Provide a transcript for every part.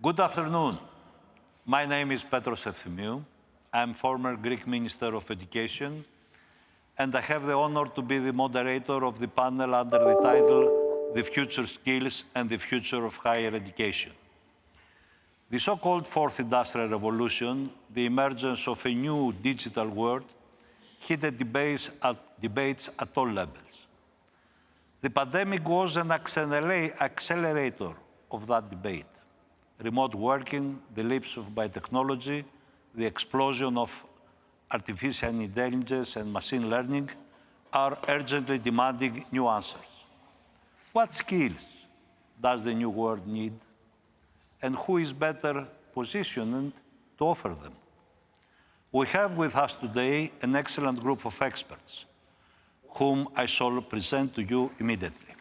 Good afternoon. My name is Petros Efthymiou. I'm former Greek Minister of Education, and I have the honor to be the moderator of the panel under the title, The Future Skills and the Future of Higher Education. The so-called Fourth Industrial Revolution, the emergence of a new digital world, heated debates at all levels. The pandemic was an accelerator of that debate. Remote working, the leaps of biotechnology, the explosion of artificial intelligence and machine learning are urgently demanding new answers. What skills does the new world need, and who is better positioned to offer them? We have with us today an excellent group of experts, whom I shall present to you immediately.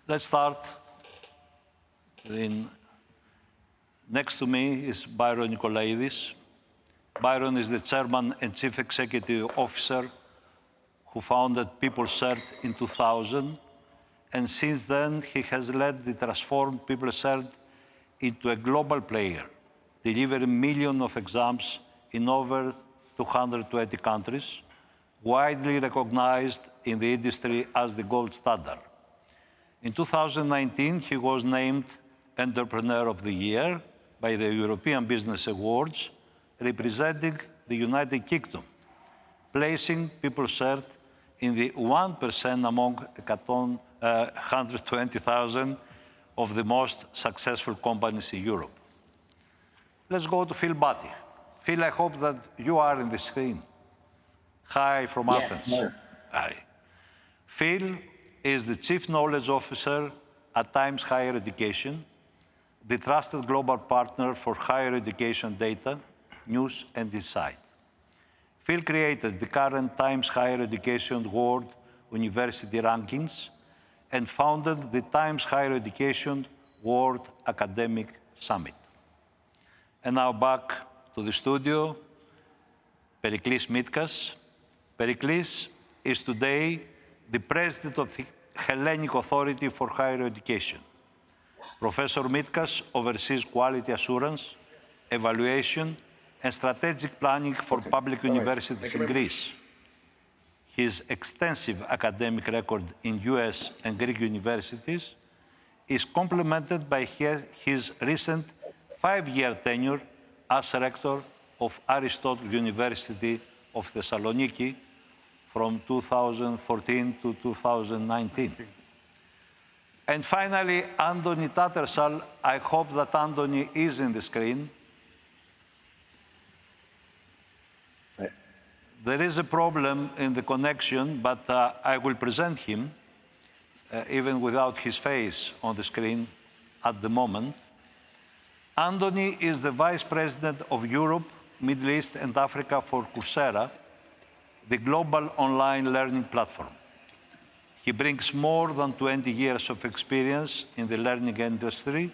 Let's start Next to me is Byron Nicolaides. Byron is the Chairman and Chief Executive Officer who founded PeopleCert in 2000, and since then he has led the transformed PeopleCert into a global player, delivering millions of exams in over 220 countries, widely recognized in the industry as the gold standard. In 2019, he was named Entrepreneur of the Year by the European Business Awards, representing the United Kingdom, placing PeopleCert in the 1% among 120,000 of the most successful companies in Europe. Let's go to Phil Batty. Phil, I hope that you are in the screen. Hi from Athens. Sure. Hi. Phil is the Chief Knowledge Officer at Times Higher Education, the trusted global partner for higher education data, news, and insight. Phil created the current Times Higher Education World University Rankings and founded the Times Higher Education World Academic Summit. And now back to the studio, Periklis Mitkas. Periklis is today the president of the Hellenic Authority for Higher Education. Professor Mitkas oversees quality assurance, evaluation, and strategic planning for public universities in Greece. His extensive academic record in US and Greek universities is complemented by his recent 5-year tenure as rector of Aristotle University of Thessaloniki from 2014 to 2019. And finally, Anthony Tattersall. I hope that Anthony is in the screen. There is a problem in the connection, but I will present him, even without his face on the screen at the moment. Anthony is the Vice President of Europe, Middle East and Africa for Coursera, the global online learning platform. He brings more than 20 years of experience in the learning industry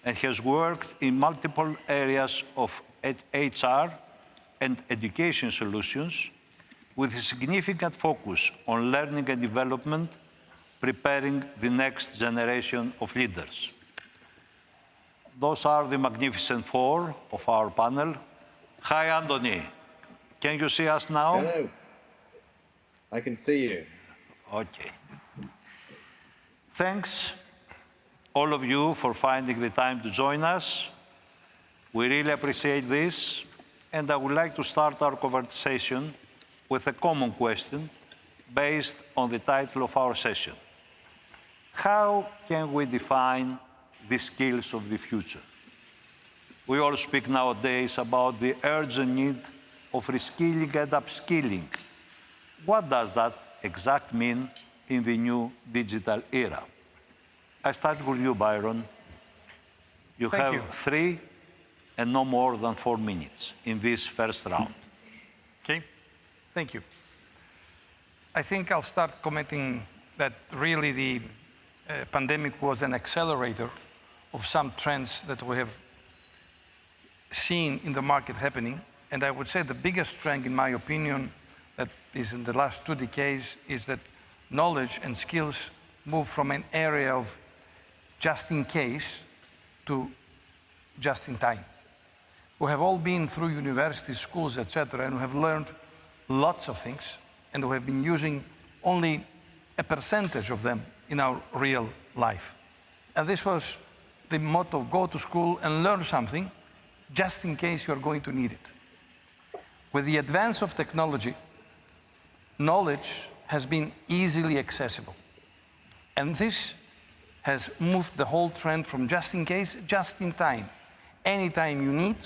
and has worked in multiple areas of HR and education solutions, with a significant focus on learning and development, preparing the next generation of leaders. Those are the magnificent four of our panel. Hi, Anthony. Can you see us now? Hello. I can see you. Okay. Thanks, all of you, for finding the time to join us. We really appreciate this, and I would like to start our conversation with a common question based on the title of our session. How can we define the skills of the future? We all speak nowadays about the urgent need of reskilling and upskilling. What does that exactly mean in the new digital era? I start with you, Byron. You have 3 and no more than 4 minutes in this first round. Okay, thank you. I think I'll start commenting that really the pandemic was an accelerator of some trends that we have seen in the market happening. And I would say the biggest trend, in my opinion, that is in the last 2 decades is that knowledge and skills move from an area of just in case to just in time. We have all been through university, schools, etc., and we have learned lots of things, and we have been using only a percentage of them in our real life. And this was the motto: go to school and learn something just in case you're going to need it. With the advance of technology, knowledge has been easily accessible. And this has moved the whole trend from just in case, just in time. Anytime you need,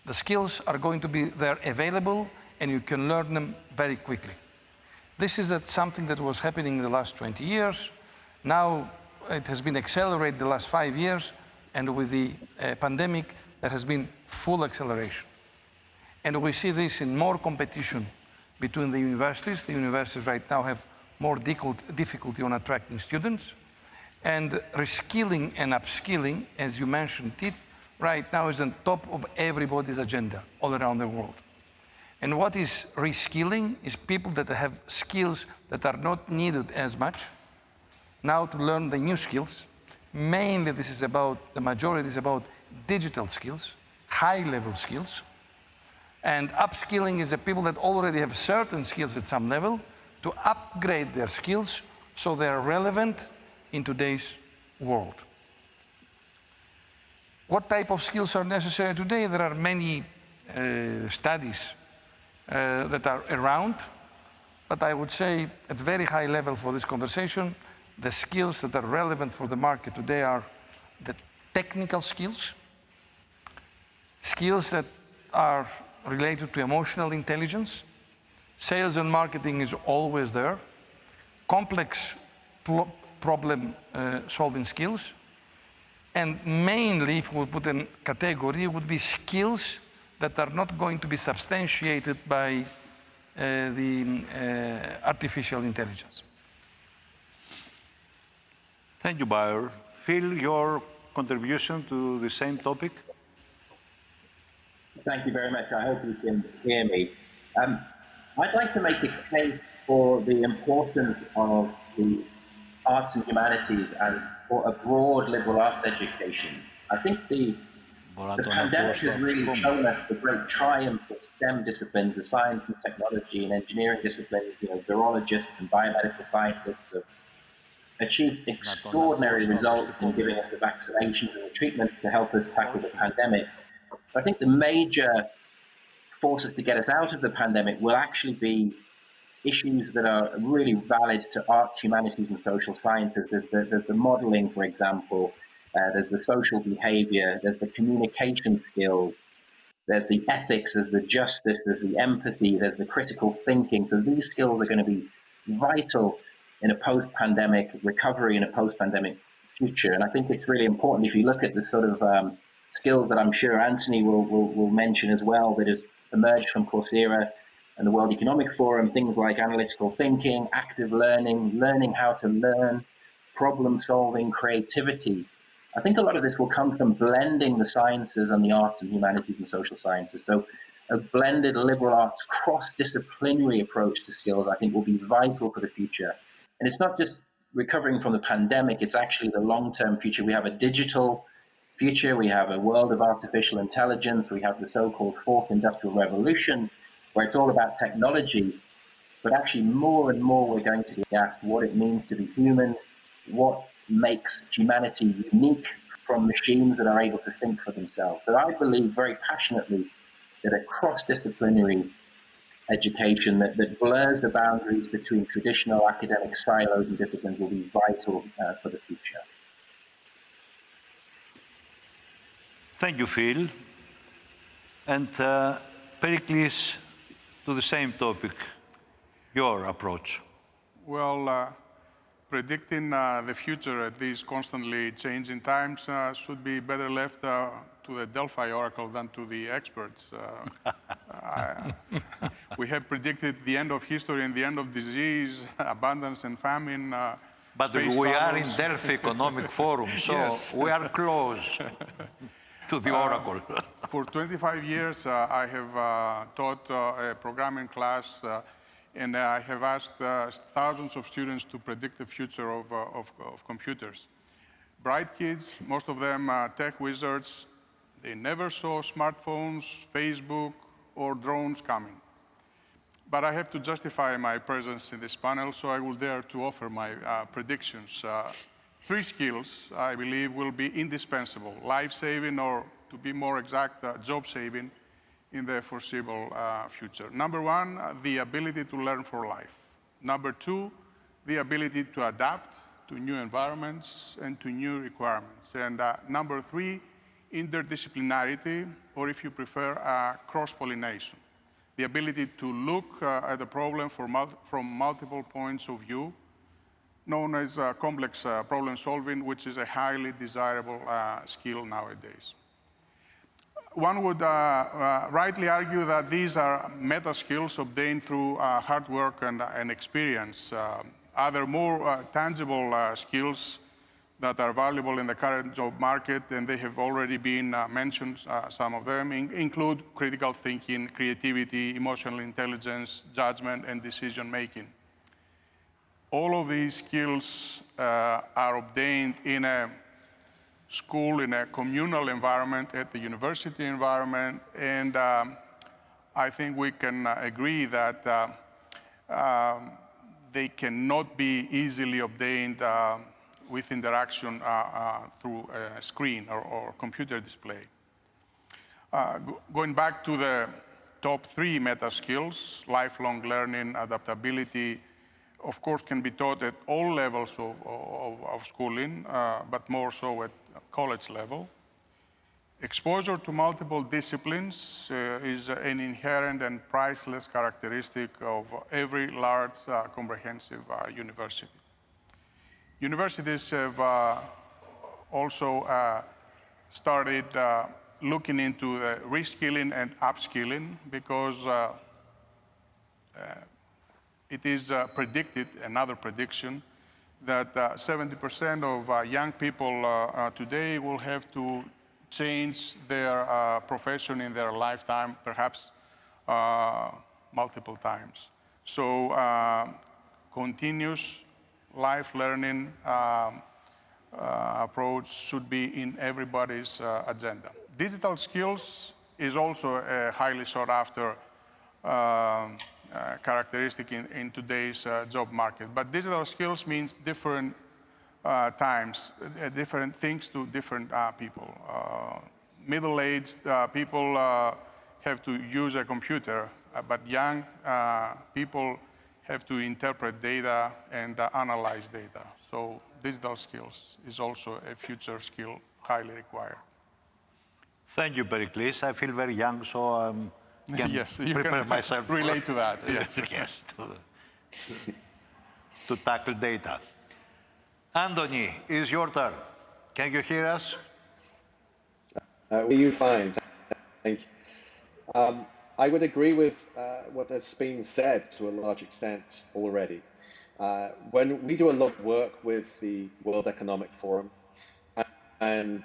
the skills are going to be there available, and you can learn them very quickly. This is something that was happening in the last 20 years. Now it has been accelerated the last 5 years, and with the pandemic, there has been full acceleration. And we see this in more competition between the universities. The universities right now have more difficulty on attracting students. And reskilling and upskilling, as you mentioned it, right now is on top of everybody's agenda all around the world. And what is reskilling is people that have skills that are not needed as much now to learn the new skills. Mainly this is about, the majority is about digital skills, high-level skills. And upskilling is the people that already have certain skills at some level to upgrade their skills so they're relevant in today's world. What type of skills are necessary today? There are many studies that are around, but I would say at very high level for this conversation, the skills that are relevant for the market today are the technical skills, skills that are related to emotional intelligence. Sales and marketing is always there. Complex problem solving skills. And mainly, if we put a category, it would be skills that are not going to be substantiated by the artificial intelligence. Thank you, Byron. Phil, your contribution to the same topic? Thank you very much. I hope you can hear me. I'd like to make a case for the importance of the arts and humanities and for a broad liberal arts education. I think the pandemic has really shown us the great triumph of STEM disciplines, the science and technology and engineering disciplines. You know, virologists and biomedical scientists have achieved extraordinary results in giving us the vaccinations and the treatments to help us tackle the pandemic. I think the major forces to get us out of the pandemic will actually be issues that are really valid to arts, humanities, and social sciences. There's the modeling, for example. There's the social behavior. There's the communication skills. There's the ethics. There's the justice. There's the empathy. There's the critical thinking. So these skills are going to be vital in a post-pandemic recovery, in a post-pandemic future. And I think it's really important if you look at the sort of skills that I'm sure Anthony will mention as well that have emerged from Coursera and the World Economic Forum, things like analytical thinking, active learning, learning how to learn, problem solving, creativity. I think a lot of this will come from blending the sciences and the arts and humanities and social sciences. So a blended liberal arts cross-disciplinary approach to skills, I think, will be vital for the future. And it's not just recovering from the pandemic, it's actually the long-term future. We have a digital future, we have a world of artificial intelligence, we have the so-called fourth industrial revolution, where it's all about technology, but actually more and more we're going to be asked what it means to be human, what makes humanity unique from machines that are able to think for themselves. So I believe very passionately that a cross-disciplinary education that blurs the boundaries between traditional academic silos and disciplines will be vital for the future. Thank you, Phil. And Pericles, to the same topic, your approach. Well, predicting the future at these constantly changing times should be better left to the Delphi oracle than to the experts. We have predicted the end of history and the end of disease, abundance and famine. But we are in Delphi Economic Forum, so Yes. we are close to the oracle. For 25 years, I have taught a programming class, and I have asked thousands of students to predict the future of computers. Bright kids, most of them tech wizards, they never saw smartphones, Facebook, or drones coming. But I have to justify my presence in this panel, so I will dare to offer my predictions. 3 skills, I believe, will be indispensable: life-saving, or to be more exact, job-saving in the foreseeable future. Number 1, the ability to learn for life. Number 2, the ability to adapt to new environments and to new requirements. And number 3, interdisciplinarity, or if you prefer, cross-pollination. The ability to look at a problem from multiple points of view, known as complex problem solving, which is a highly desirable skill nowadays. One would rightly argue that these are meta skills obtained through hard work and experience. Other more tangible skills that are valuable in the current job market, and they have already been mentioned, some of them, include critical thinking, creativity, emotional intelligence, judgment, and decision making. All of these skills are obtained in a school, in a communal environment, at the university environment, and I think we can agree that they cannot be easily obtained with interaction through a screen or computer display. Going back to the top 3 meta skills, lifelong learning, adaptability, of course, can be taught at all levels of schooling, but more so at college level. Exposure to multiple disciplines is an inherent and priceless characteristic of every large, comprehensive university. Universities have also started looking into the reskilling and upskilling, because it is predicted, another prediction, that 70% of young people today will have to change their profession in their lifetime, perhaps multiple times. So continuous life learning approach should be in everybody's agenda. Digital skills is also a highly sought after characteristic in today's job market. But digital skills means different times, different things to different people. Middle-aged people have to use a computer, but young people have to interpret data and analyze data. So digital skills is also a future skill highly required. Thank you, Pericles. I feel very young, so can yes, you prepare can myself relate to that. Yes, yes, to tackle data. Anthony, it's your turn. Can you hear us? Were you fine? Thank you. I would agree with what has been said to a large extent already. When we do a lot of work with the World Economic Forum, and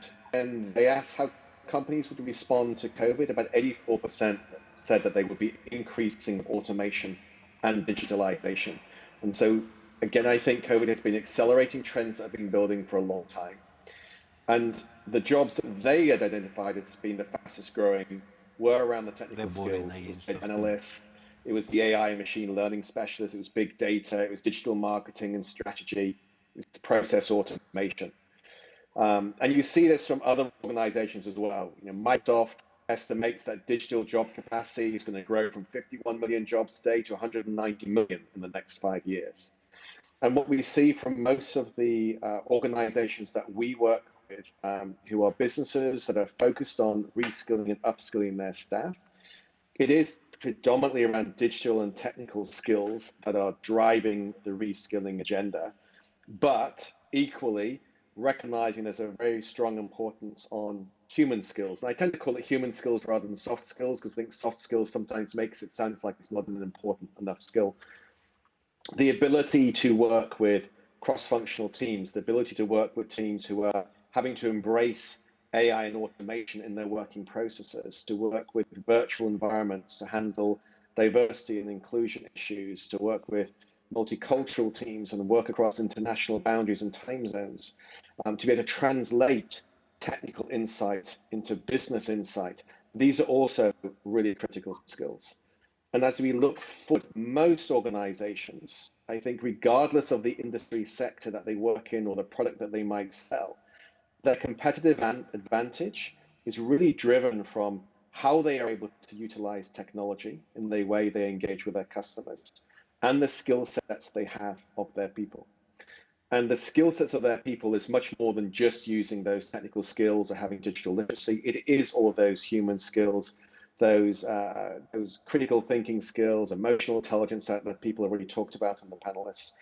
they asked how companies would respond to COVID, about 84% said that they would be increasing automation and digitalization. And so, again, I think COVID has been accelerating trends that have been building for a long time. And the jobs that they had identified as being the fastest growing were around the technical skills. It was data analysts, it was the AI and machine learning specialists, it was big data, it was digital marketing and strategy, it was process automation. And you see this from other organizations as well. You know, Microsoft estimates that digital job capacity is going to grow from 51 million jobs today to 190 million in the next 5 years. And what we see from most of the organizations that we work with, who are businesses that are focused on reskilling and upskilling their staff, it is predominantly around digital and technical skills that are driving the reskilling agenda. but equally recognizing there's a very strong importance on human skills. And I tend to call it human skills rather than soft skills, because I think soft skills sometimes makes it sound like it's not an important enough skill. The ability to work with cross-functional teams, the ability to work with teams who are having to embrace AI and automation in their working processes, to work with virtual environments, to handle diversity and inclusion issues, to work with multicultural teams and work across international boundaries and time zones, to be able to translate technical insight into business insight. These are also really critical skills. And as we look forward, most organizations, I think, regardless of the industry sector that they work in or the product that they might sell, their competitive advantage is really driven from how they are able to utilize technology in the way they engage with their customers and the skill sets they have of their people. And the skill sets of their people is much more than just using those technical skills or having digital literacy. It is all of those human skills, those critical thinking skills, emotional intelligence that people already talked about in the panelists.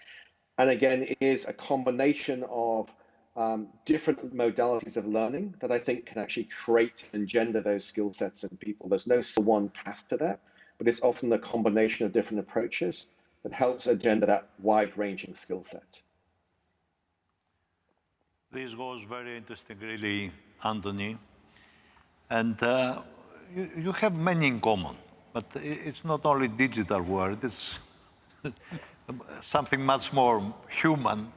And again, it is a combination of different modalities of learning that I think can actually create and engender those skill sets in people. There's no one path to that, but it's often a combination of different approaches that helps engender that wide-ranging skill set. This was very interesting, really, Anthony. And you have many in common, but it's not only digital world, it's something much more human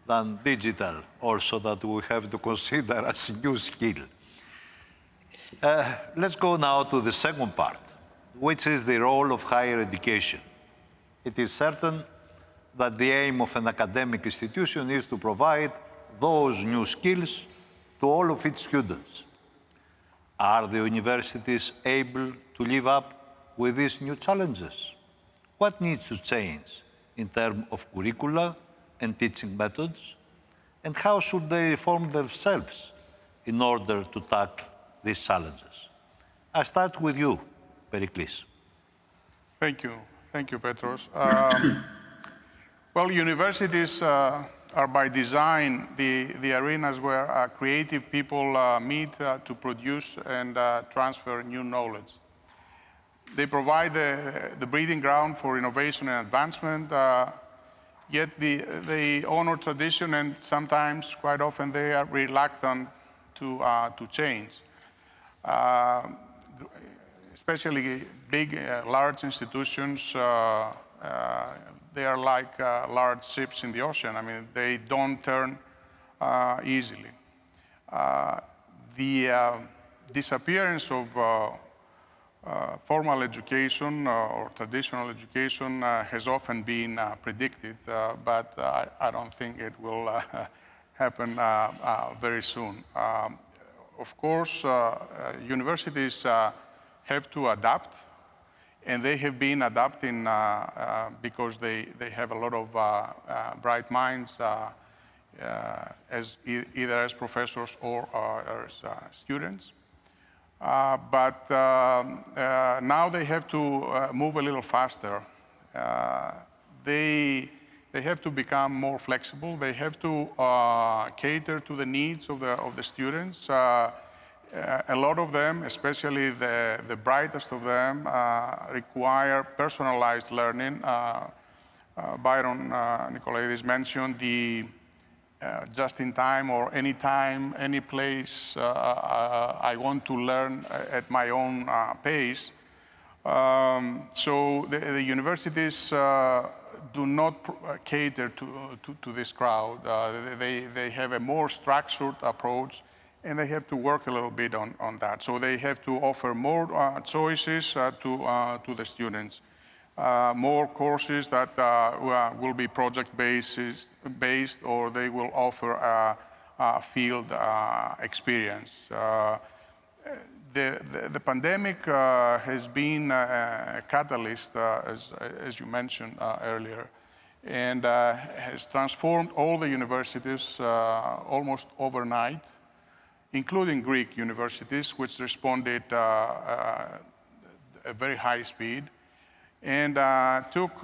than digital also that we have to consider as a new skill. Let's go now to the second part, which is the role of higher education. It is certain that the aim of an academic institution is to provide those new skills to all of its students. Are the universities able to live up with these new challenges? What needs to change in terms of curricula and teaching methods? And how should they reform themselves in order to tackle these challenges? I start with you, Pericles. Thank you. Thank you, Petros. Well, universities are by design the arenas where creative people meet to produce and transfer new knowledge. They provide the breeding ground for innovation and advancement, yet they honor tradition, and sometimes, quite often, they are reluctant to change. Especially big, large institutions, they are like large ships in the ocean. I mean, they don't turn easily. The disappearance of formal education or traditional education has often been predicted, but I don't think it will happen very soon. Of course, universities have to adapt, and they have been adapting because they have a lot of bright minds either as professors or as students. But now they have to move a little faster. They have to become more flexible. They have to cater to the needs of the students. A lot of them, especially the brightest of them, require personalized learning. Byron Nicolaides mentioned the just-in-time or anytime, any place, I want to learn at my own pace. So the universities do not cater to this crowd. They have a more structured approach, and they have to work a little bit on that. So they have to offer more choices to the students. More courses that will be project-based, or they will offer a field experience. The pandemic has been a catalyst, as you mentioned earlier, and has transformed all the universities almost overnight, including Greek universities, which responded at a very high speed, and took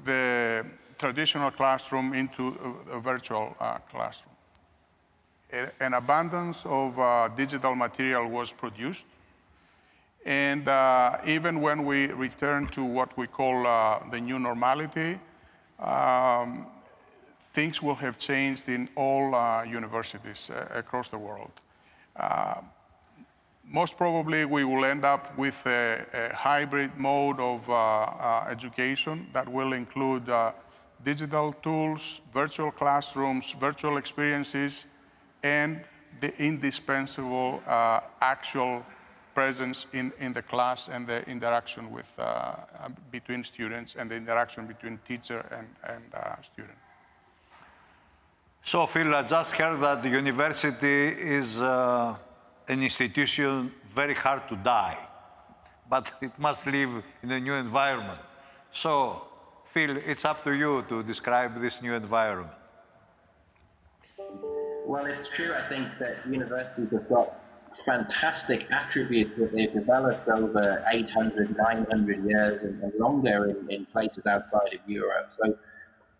the traditional classroom into a virtual classroom. An abundance of digital material was produced. And even when we return to what we call the new normality, things will have changed in all universities across the world. Most probably we will end up with a hybrid mode of education that will include digital tools, virtual classrooms, virtual experiences, and the indispensable actual presence in the class and the interaction with, between students and the interaction between teacher and student. So, Phil, I just heard that the university is an institution very hard to die, but it must live in a new environment. So, Phil, it's up to you to describe this new environment. Well, it's true, I think, that universities have got fantastic attributes that they've developed over 800, 900 years and longer in places outside of Europe. So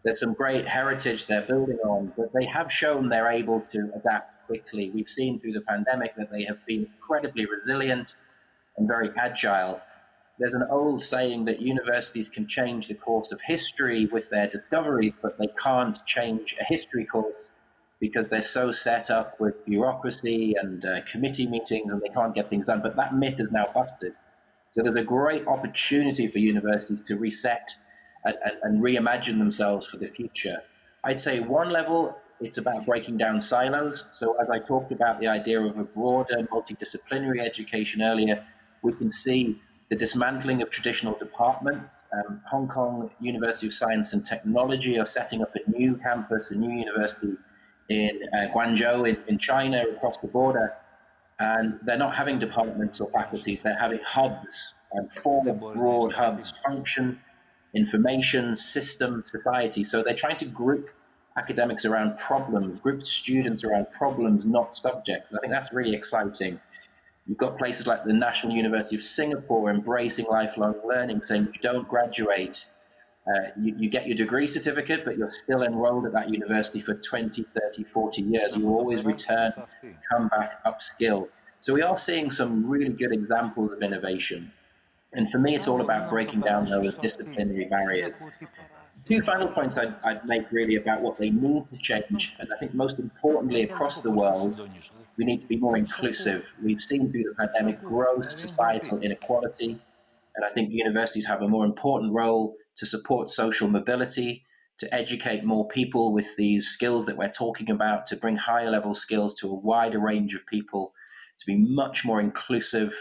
there's some great heritage they're building on, but they have shown they're able to adapt quickly. We've seen through the pandemic that they have been incredibly resilient and very agile. There's an old saying that universities can change the course of history with their discoveries, but they can't change a history course because they're so set up with bureaucracy and committee meetings and they can't get things done. But that myth is now busted. So there's a great opportunity for universities to reset and reimagine themselves for the future. I'd say one level, it's about breaking down silos. So as I talked about the idea of a broader multidisciplinary education earlier, we can see the dismantling of traditional departments. Hong Kong University of Science and Technology are setting up a new campus, a new university in Guangzhou in China across the border. And they're not having departments or faculties, they're having hubs, four broad hubs: function, information, system, society. So they're trying to group academics around problems, group students around problems, not subjects. I think that's really exciting. You've got places like the National University of Singapore embracing lifelong learning, saying you don't graduate, you get your degree certificate, but you're still enrolled at that university for 20, 30, 40 years. You always return, come back, upskill. So we are seeing some really good examples of innovation. And for me, it's all about breaking down those disciplinary barriers. Two final points I'd make really about what they need to change, and I think most importantly across the world, we need to be more inclusive. We've seen through the pandemic gross societal inequality, and I think universities have a more important role to support social mobility, to educate more people with these skills that we're talking about, to bring higher level skills to a wider range of people, to be much more inclusive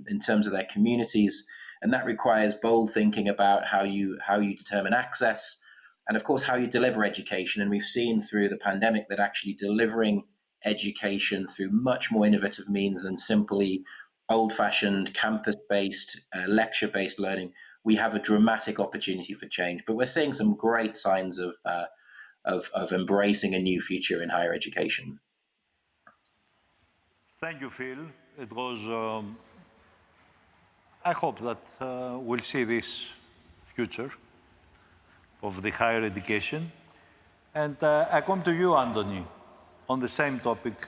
in terms of their communities. And that requires bold thinking about how you determine access, and of course how you deliver education. And we've seen through the pandemic that actually delivering education through much more innovative means than simply old-fashioned campus-based, lecture-based learning, we have a dramatic opportunity for change. But we're seeing some great signs of embracing a new future in higher education. Thank you, Phil. It was, I hope that we'll see this future of the higher education. And I come to you, Anthony, on the same topic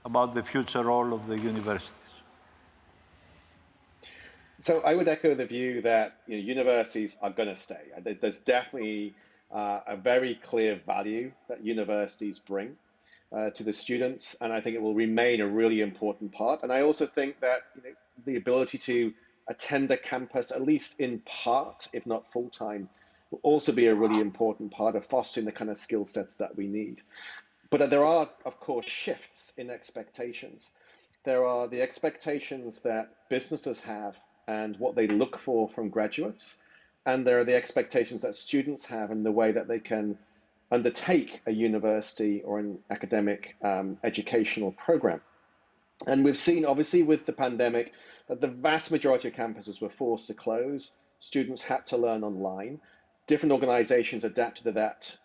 about the future role of the universities. So I would echo the view that universities are going to stay. There's definitely a very clear value that universities bring to the students, and I think it will remain a really important part. And I also think that the ability to attend a campus, at least in part, if not full-time, will also be a really important part of fostering the kind of skill sets that we need. But there are, of course, shifts in expectations. There are the expectations that businesses have and what they look for from graduates, and there are the expectations that students have in the way that they can undertake a university or an academic educational program. And we've seen, obviously, with the pandemic, that the vast majority of campuses were forced to close. Students had to learn online. Different organizations adapted to that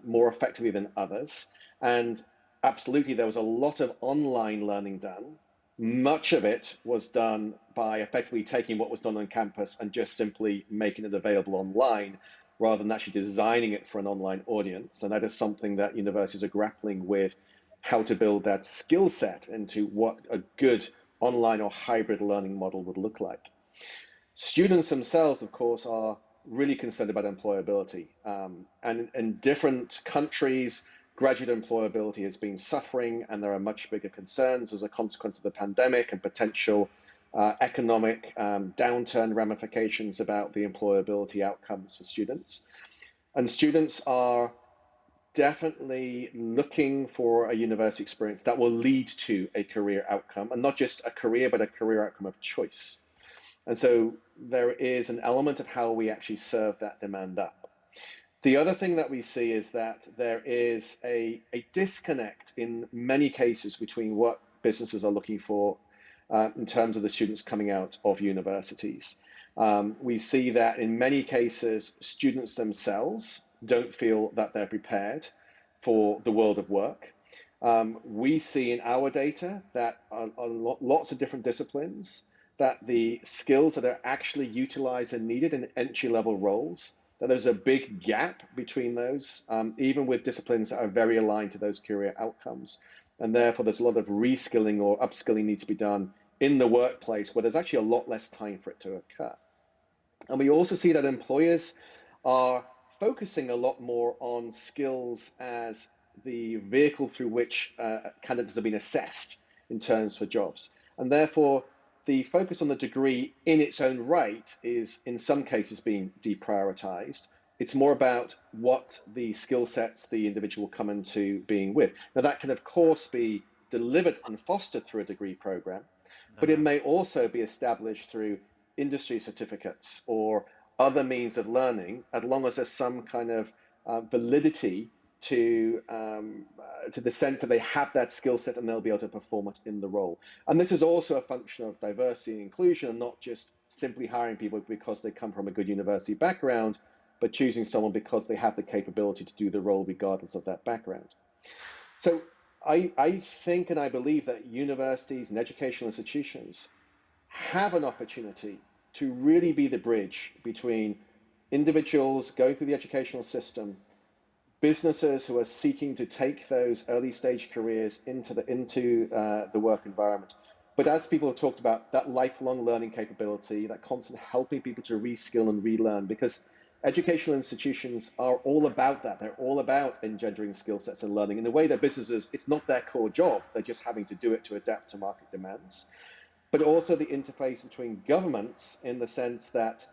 more effectively than others. And absolutely, there was a lot of online learning done. Much of it was done by effectively taking what was done on campus and just simply making it available online. rather than actually designing it for an online audience. And that is something that universities are grappling with, how to build that skill set into what a good online or hybrid learning model would look like. Students themselves, of course, are really concerned about employability. And in different countries, graduate employability has been suffering, and there are much bigger concerns as a consequence of the pandemic and potential economic downturn ramifications about the employability outcomes for students. And students are definitely looking for a university experience that will lead to a career outcome, and not just a career, but a career outcome of choice. And so there is an element of how we actually serve that demand up. The other thing that we see is that there is a disconnect in many cases between what businesses are looking for in terms of the students coming out of universities. We see that in many cases, students themselves don't feel that they're prepared for the world of work. We see in our data that on lots of different disciplines, that the skills that are actually utilized and needed in entry-level roles, that there's a big gap between those, even with disciplines that are very aligned to those career outcomes. And therefore, there's a lot of reskilling or upskilling needs to be done in the workplace where there's actually a lot less time for it to occur. And we also see that employers are focusing a lot more on skills as the vehicle through which candidates have been assessed in terms for jobs. And therefore, the focus on the degree in its own right is in some cases being deprioritized. It's more about what the skill sets the individual come into being with. Now that can of course be delivered and fostered through a degree program, but it may also be established through industry certificates or other means of learning, as long as there's some kind of validity to the sense that they have that skill set and they'll be able to perform it in the role. And this is also a function of diversity and inclusion, and not just simply hiring people because they come from a good university background, but choosing someone because they have the capability to do the role regardless of that background. So I think and I believe that universities and educational institutions have an opportunity to really be the bridge between individuals going through the educational system, businesses who are seeking to take those early stage careers into the work environment. But as people have talked about, that lifelong learning capability, that constant helping people to reskill and relearn, because educational institutions are all about that. They're all about engendering skill sets and learning in the way that businesses, it's not their core job. They're just having to do it to adapt to market demands. But also the interface between governments in the sense that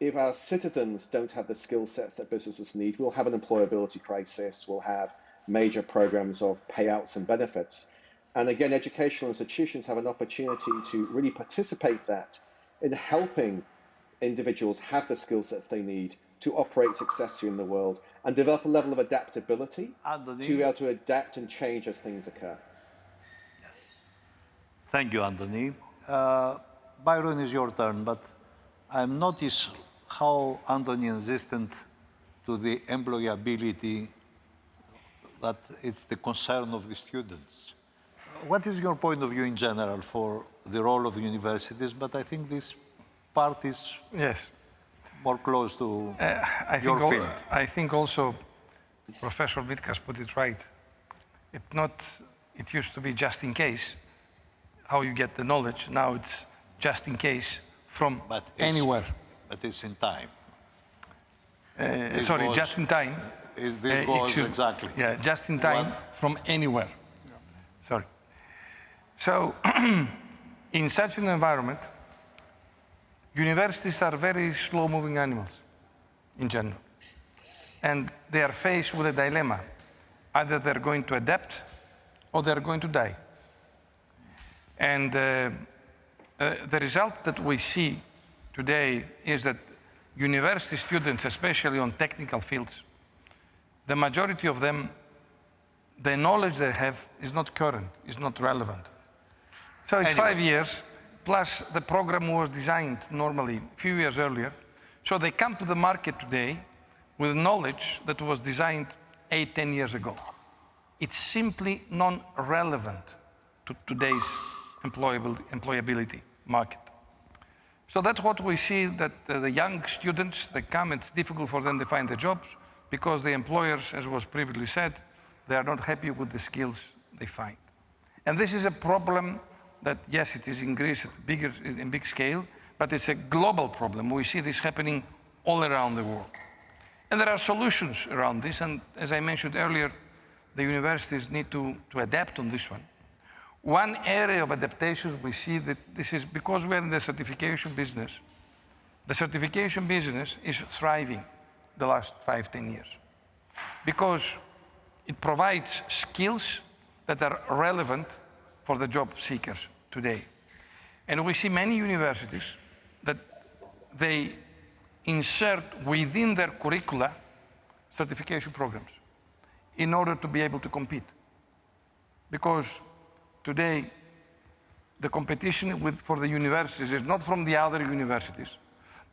if our citizens don't have the skill sets that businesses need, we'll have an employability crisis, we'll have major programs of payouts and benefits. And again, educational institutions have an opportunity to really participate that in helping individuals have the skill sets they need to operate successfully in the world and develop a level of adaptability to be able to adapt and change as things occur. Thank you, Anthony. Byron, is your turn, but I've noticed how Anthony insisted to the employability, that it's the concern of the students. What is your point of view in general for the role of universities? But I think this part is more close to your field. I think also Professor Vitkas put it right. It used to be just in case, how you get the knowledge. Now it's just in case from anywhere. But it's in time. Sorry, just in time. This goes exactly. Yeah, just in time from anywhere. Yeah. Sorry. So, in such an environment, universities are very slow-moving animals in general. And they are faced with a dilemma. Either they're going to adapt or they're going to die. And the result that we see today is that university students, especially on technical fields, the majority of them, the knowledge they have is not current, is not relevant. So it's 5 years, plus the program was designed normally a few years earlier. So they come to the market today with knowledge that was designed 8, 10 years ago. It's simply non-relevant to today's employability market. So that's what we see, that the young students, they come, it's difficult for them to find the jobs because the employers, as was previously said, they are not happy with the skills they find. And this is a problem that, yes, it is in Greece in big scale, but it's a global problem. We see this happening all around the world. And there are solutions around this, and as I mentioned earlier, the universities need to adapt on this one. One area of adaptation we see that this is because we're in the certification business. The certification business is thriving the last 5-10 years because it provides skills that are relevant for the job seekers today. And we see many universities that they insert within their curricula certification programs in order to be able to compete. Because today, the competition for the universities is not from the other universities,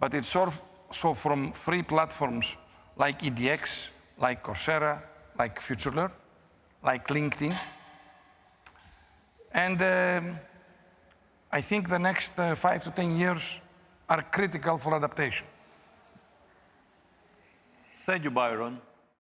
but it's also from free platforms like EDX, like Coursera, like FutureLearn, like LinkedIn. And I think the next 5 to 10 years are critical for adaptation. Thank you, Byron.